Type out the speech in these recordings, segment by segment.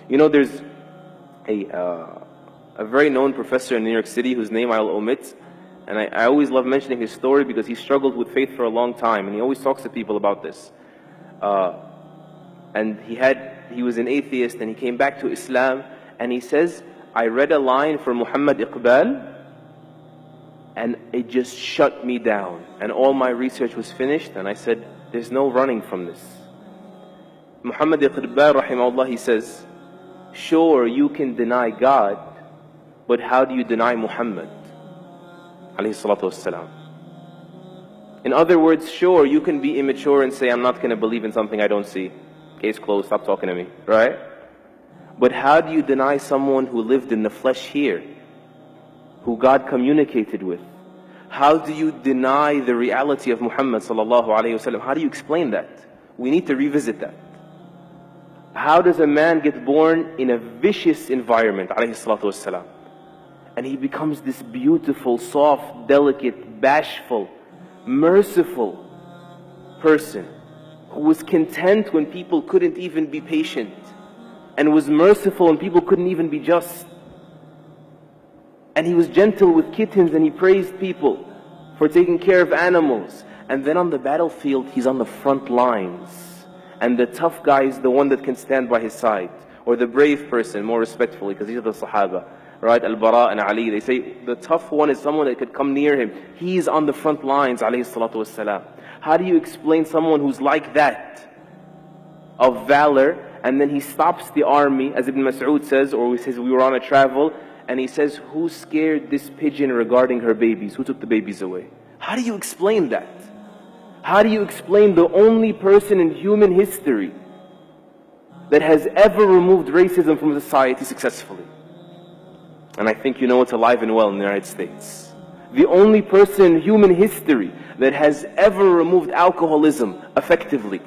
You know, there's a very known professor in New York City whose name I'll omit, and I always love mentioning his story because he struggled with faith for a long time, and he always talks to people about this. And he was an atheist, and he came back to Islam, and he says, I read a line for Muhammad Iqbal, and it just shut me down. And all my research was finished, and I said, there's no running from this. Muhammad Iqbal, rahimahullah, he says, sure, you can deny God, but how do you deny Muhammad? Alayhi salatu wassalam. In other words, sure, you can be immature and say, I'm not going to believe in something I don't see. Case closed, stop talking to me, right? But how do you deny someone who lived in the flesh here, who God communicated with? How do you deny the reality of Muhammad sallallahu alayhi wasallam? How do you explain that? We need to revisit that. How does a man get born in a vicious environment, alayhi salatu wasalam, and he becomes this beautiful, soft, delicate, bashful, merciful person who was content when people couldn't even be patient, and was merciful when people couldn't even be just. And he was gentle with kittens, and he praised people for taking care of animals. And then on the battlefield, he's on the front lines. And the tough guy is the one that can stand by his side. Or the brave person, more respectfully, because these are the Sahaba. Right? Al-Bara and Ali, they say the tough one is someone that could come near him. He's on the front lines, alayhi salatu wassalam. How do you explain someone who's like that, of valor, and then he stops the army, as Ibn Mas'ud says, or he says we were on a travel, and he says, who scared this pigeon regarding her babies? Who took the babies away? How do you explain that? How do you explain the only person in human history that has ever removed racism from society successfully? And I think you know it's alive and well in the United States. The only person in human history that has ever removed alcoholism effectively,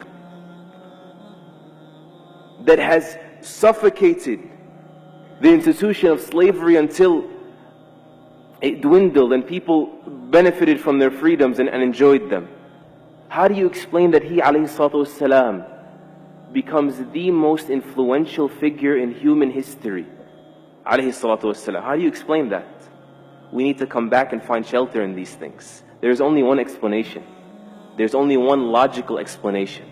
that has suffocated the institution of slavery until it dwindled and people benefited from their freedoms and enjoyed them. How do you explain that he, alayhi salatu wassalam, becomes the most influential figure in human history? Alayhi salatu wassalam. How do you explain that? We need to come back and find shelter in these things. There's only one explanation. There's only one logical explanation.